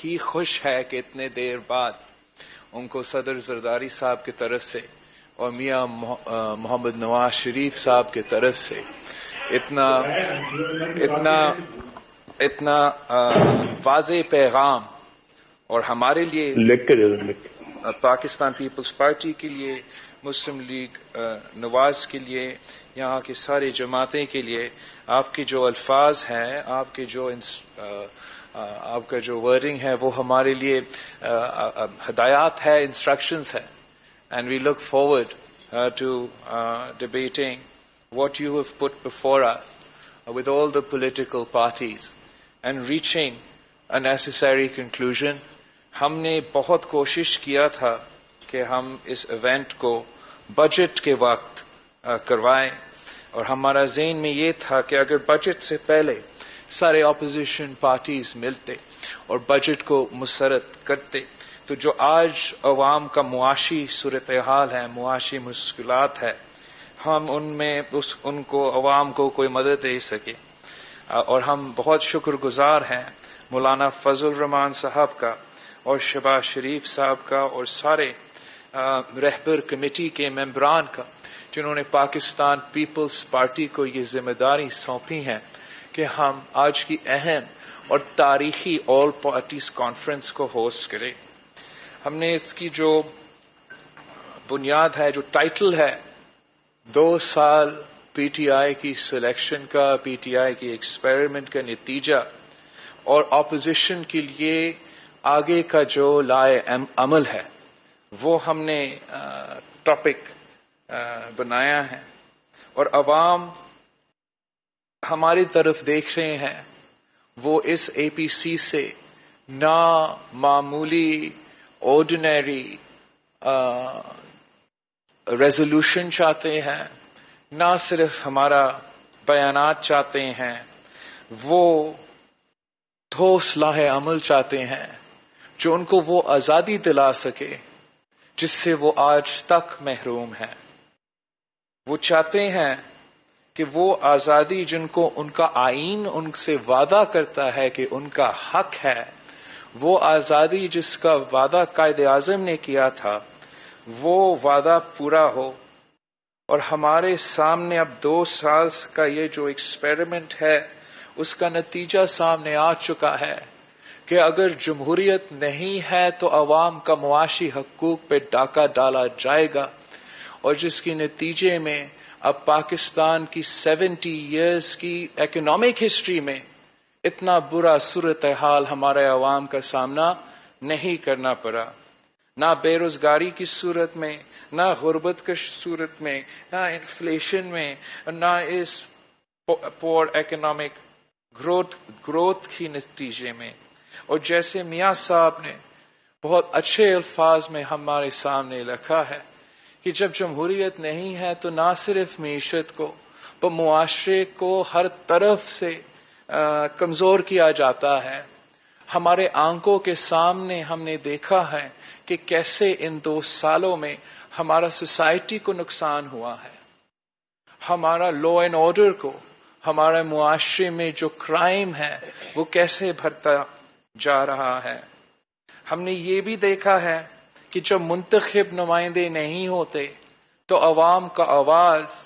ہی خوش ہے کہ اتنے دیر بعد ان کو صدر زرداری صاحب کی طرف سے اور میاں محمد نواز شریف صاحب کی طرف سے اتنا واضح پیغام، اور ہمارے لیے پاکستان پیپلز پارٹی کے لیے، مسلم لیگ نواز کے لیے، یہاں کی ساری جماعتیں کے لیے آپ کے جو الفاظ ہیں، آپ کا جو ورڈنگ ہے، وہ ہمارے لیے ہدایات ہے، انسٹرکشنز ہے. And we look forward to debating what you have put before us with all the political parties and reaching a necessary conclusion. ہم نے بہت کوشش کیا تھا کہ ہم اس ایونٹ کو بجٹ کے وقت کروائیں، اور ہمارا ذہن میں یہ تھا کہ اگر بجٹ سے پہلے سارے اپوزیشن پارٹیز ملتے اور بجٹ کو مسرت کرتے تو جو آج عوام کا معاشی صورتحال ہے، معاشی مشکلات ہے، ہم ان کو عوام کو کوئی مدد دے سکے. اور ہم بہت شکر گزار ہیں مولانا فضل الرحمان صاحب کا اور شہباز شریف صاحب کا اور سارے رہبر کمیٹی کے ممبران کا، جنہوں نے پاکستان پیپلز پارٹی کو یہ ذمہ داری سونپی ہے کہ ہم آج کی اہم اور تاریخی آل پارٹیز کانفرنس کو ہوسٹ کریں. ہم نے اس کی جو بنیاد ہے، جو ٹائٹل ہے، 2 سال پی ٹی آئی کی سلیکشن کا، پی ٹی آئی کی ایکسپیریمنٹ کا نتیجہ اور اپوزیشن کے لیے آگے کا جو لائے عمل ہے، وہ ہم نے ٹاپک بنایا ہے. اور عوام ہماری طرف دیکھ رہے ہیں، وہ اس اے پی سی سے نہ معمولی آرڈینری ریزولوشن چاہتے ہیں، نہ صرف ہمارا بیانات چاہتے ہیں، وہ ٹھوس لاہ عمل چاہتے ہیں جو ان کو وہ آزادی دلا سکے جس سے وہ آج تک محروم ہیں. وہ چاہتے ہیں کہ وہ آزادی جن کو ان کا آئین ان سے وعدہ کرتا ہے کہ ان کا حق ہے، وہ آزادی جس کا وعدہ قائد اعظم نے کیا تھا، وہ وعدہ پورا ہو. اور ہمارے سامنے اب 2 سال کا یہ جو ایکسپیریمنٹ ہے، اس کا نتیجہ سامنے آ چکا ہے کہ اگر جمہوریت نہیں ہے تو عوام کا معاشی حقوق پہ ڈاکہ ڈالا جائے گا، اور جس کے نتیجے میں اب پاکستان کی 70 ایئرز کی اکنامک ہسٹری میں اتنا برا صورتحال ہمارے عوام کا سامنا نہیں کرنا پڑا، نہ بے روزگاری کی صورت میں، نہ غربت کی صورت میں، نہ انفلیشن میں، نہ اس پور اکنامک گروتھ کی نتیجے میں. اور جیسے میاں صاحب نے بہت اچھے الفاظ میں ہمارے سامنے رکھا ہے کہ جب جمہوریت نہیں ہے تو نہ صرف معیشت کو پر معاشرے کو ہر طرف سے کمزور کیا جاتا ہے. ہمارے آنکھوں کے سامنے ہم نے دیکھا ہے کہ کیسے ان 2 سالوں میں ہمارا سوسائٹی کو نقصان ہوا ہے، ہمارا لا اینڈ آرڈر کو، ہمارے معاشرے میں جو کرائم ہے وہ کیسے بڑھتا جا رہا ہے. ہم نے یہ بھی دیکھا ہے کہ جب منتخب نمائندے نہیں ہوتے تو عوام کا آواز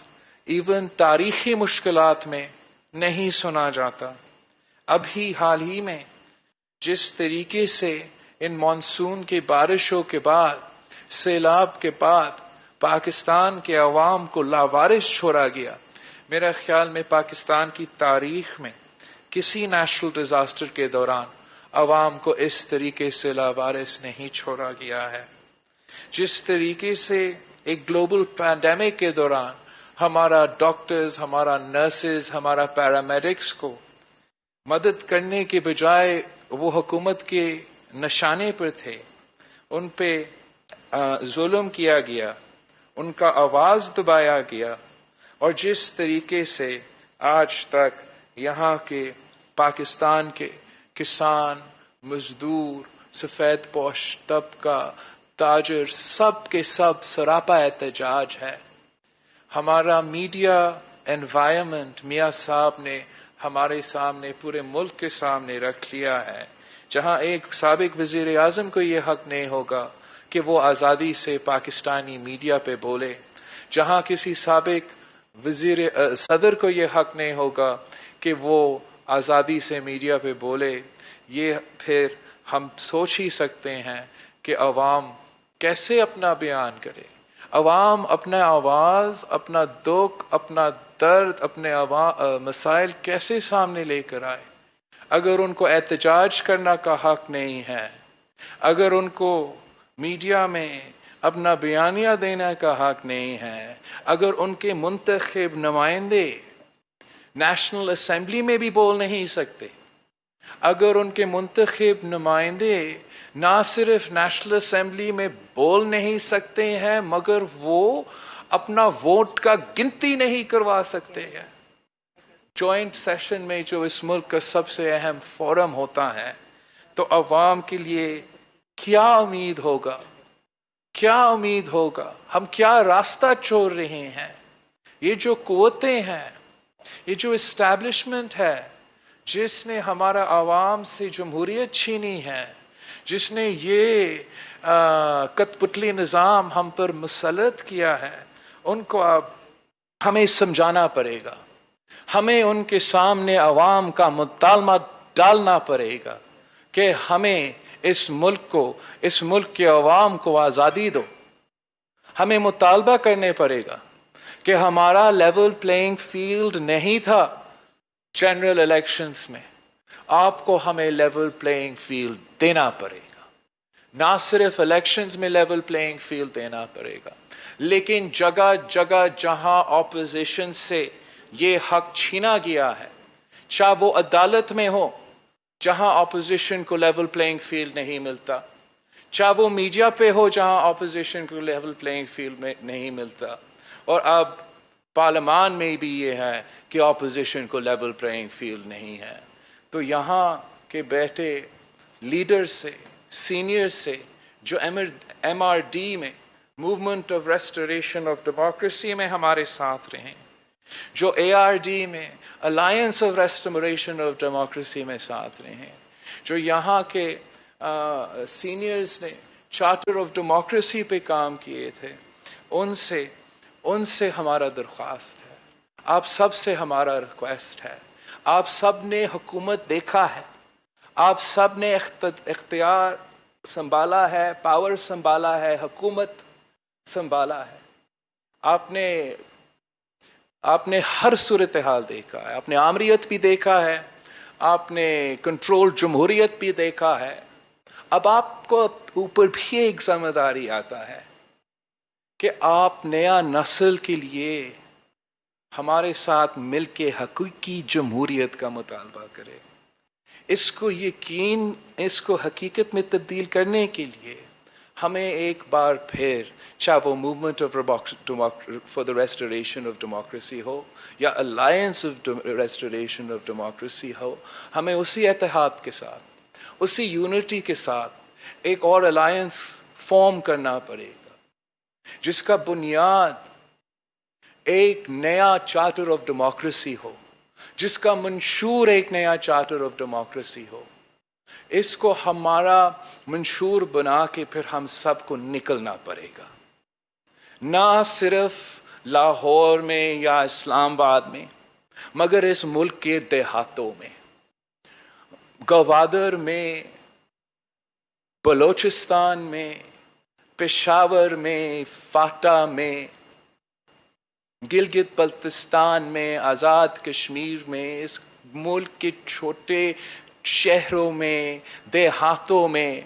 ایون تاریخی مشکلات میں نہیں سنا جاتا. ابھی حال ہی میں جس طریقے سے ان مانسون کی بارشوں کے بعد، سیلاب کے بعد پاکستان کے عوام کو لاوارث چھوڑا گیا، میرا خیال میں پاکستان کی تاریخ میں کسی نیشنل ڈیزاسٹر کے دوران عوام کو اس طریقے سے لاوارث نہیں چھوڑا گیا ہے. جس طریقے سے ایک گلوبل پینڈیمک کے دوران ہمارا ڈاکٹرز، ہمارا نرسز، ہمارا پیرامیڈکس کو مدد کرنے کے بجائے وہ حکومت کے نشانے پر تھے، ان پہ ظلم کیا گیا، ان کا آواز دبایا گیا. اور جس طریقے سے آج تک یہاں کے پاکستان کے کسان، مزدور، سفید پوش طبقہ، تاجر، سب کے سب سراپا احتجاج ہے. ہمارا میڈیا انوائرمنٹ میاں صاحب نے ہمارے سامنے، پورے ملک کے سامنے رکھ لیا ہے جہاں ایک سابق وزیر اعظم کو یہ حق نہیں ہوگا کہ وہ آزادی سے پاکستانی میڈیا پہ بولے، جہاں کسی سابق صدر کو یہ حق نہیں ہوگا کہ وہ آزادی سے میڈیا پہ بولے، یہ پھر ہم سوچ ہی سکتے ہیں کہ عوام کیسے اپنا بیان کرے، عوام اپنا آواز، اپنا دکھ، اپنا درد، اپنے مسائل کیسے سامنے لے کر آئے، اگر ان کو احتجاج کرنا کا حق نہیں ہے، اگر ان کو میڈیا میں اپنا بیانیہ دینے کا حق نہیں ہے، اگر ان کے منتخب نمائندے نیشنل اسمبلی میں بھی بول نہیں سکتے، اگر ان کے منتخب نمائندے نہ صرف نیشنل اسمبلی میں بول نہیں سکتے ہیں مگر وہ اپنا ووٹ کا گنتی نہیں کروا سکتے ہیں، جوائنٹ سیشن میں جو اس ملک کا سب سے اہم فورم ہوتا ہے، تو عوام کے لیے کیا امید ہوگا، کیا امید ہوگا، ہم کیا راستہ چھوڑ رہے ہیں؟ یہ جو قوتیں ہیں، یہ جو اسٹیبلشمنٹ ہے جس نے ہمارا عوام سے جمہوریت چھینی ہے، جس نے یہ کٹ پتلی نظام ہم پر مسلط کیا ہے، ان کو اب ہمیں سمجھانا پڑے گا، ہمیں ان کے سامنے عوام کا مطالبہ ڈالنا پڑے گا کہ ہمیں اس ملک کو، اس ملک کے عوام کو آزادی دو، ہمیں مطالبہ کرنے پڑے گا کہ ہمارا لیول پلینگ فیلڈ نہیں تھا جنرل الیکشنز میں، آپ کو ہمیں لیول پلینگ فیلڈ دینا پڑے گا، نہ صرف الیکشنز میں لیول پلینگ فیلڈ دینا پڑے گا، لیکن جگہ جگہ جہاں اپوزیشن سے یہ حق چھینا گیا ہے، چاہے وہ عدالت میں ہو جہاں اپوزیشن کو لیول پلینگ فیلڈ نہیں ملتا، چاہے وہ میڈیا پہ ہو جہاں اپوزیشن کو لیول پلینگ فیلڈ میں نہیں ملتا، اور اب پارلیمان میں بھی یہ ہے کہ اپوزیشن کو لیول پلینگ فیلڈ نہیں ہے، تو یہاں کے بیٹھے لیڈر سے، سینئر سے، جو ایم آر ڈی میں movement of restoration of democracy میں ہمارے ساتھ رہیں، جو اے آر ڈی میں alliance of restoration of democracy میں ساتھ رہیں، جو یہاں کے سینئرز نے چارٹر آف ڈیموکریسی پہ کام کیے تھے، ان سے ہمارا درخواست ہے، آپ سب سے ہمارا ریکویسٹ ہے، آپ سب نے حکومت دیکھا ہے، آپ سب نے اختیار سنبھالا ہے، پاور سنبھالا ہے، حکومت سنبھالا ہے، آپ نے ہر صورتحال دیکھا ہے، آپ نے آمریت بھی دیکھا ہے، آپ نے کنٹرول جمہوریت بھی دیکھا ہے، اب آپ کو اوپر بھی ایک ذمہ داری آتا ہے کہ آپ نیا نسل کے لیے ہمارے ساتھ مل کے حقیقی جمہوریت کا مطالبہ کرے، اس کو حقیقت میں تبدیل کرنے کے لیے ہمیں ایک بار پھر، چاہے وہ movement of for the restoration of democracy ہو یا alliance of restoration of democracy ہو، ہمیں اسی اتحاد کے ساتھ، اسی یونٹی کے ساتھ ایک اور الائنس فارم کرنا پڑے گا جس کا بنیاد ایک نیا چارٹر آف ڈیموکریسی ہو، جس کا منشور ایک نیا چارٹر آف ڈیموکریسی ہو، اس کو ہمارا منشور بنا کے پھر ہم سب کو نکلنا پڑے گا، نہ صرف لاہور میں یا اسلام آباد میں مگر اس ملک کے دیہاتوں میں، گوادر میں، بلوچستان میں، پشاور میں، فاٹا میں، گلگت بلتستان میں، آزاد کشمیر میں، اس ملک کے چھوٹے شہروں میں، دیہاتوں میں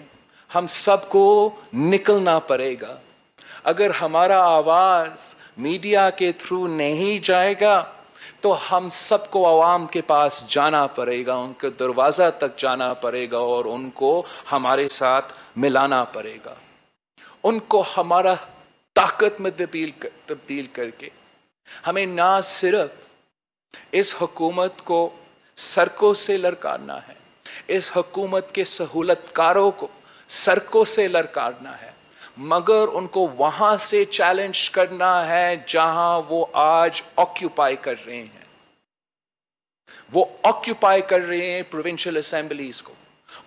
ہم سب کو نکلنا پڑے گا۔ اگر ہمارا آواز میڈیا کے تھرو نہیں جائے گا تو ہم سب کو عوام کے پاس جانا پڑے گا، ان کے دروازہ تک جانا پڑے گا اور ان کو ہمارے ساتھ ملانا پڑے گا، ان کو ہمارا طاقت میں تبدیل کر کے ہمیں نہ صرف اس حکومت کو سڑکوں سے للکارنا ہے، اس حکومت کے سہولت کاروں کو سڑکوں سے للکارنا ہے، مگر ان کو وہاں سے چیلنج کرنا ہے جہاں وہ آج آکیوپائی کر رہے ہیں، وہ آکیوپائی کر رہے ہیں پروونشل اسمبلیز کو،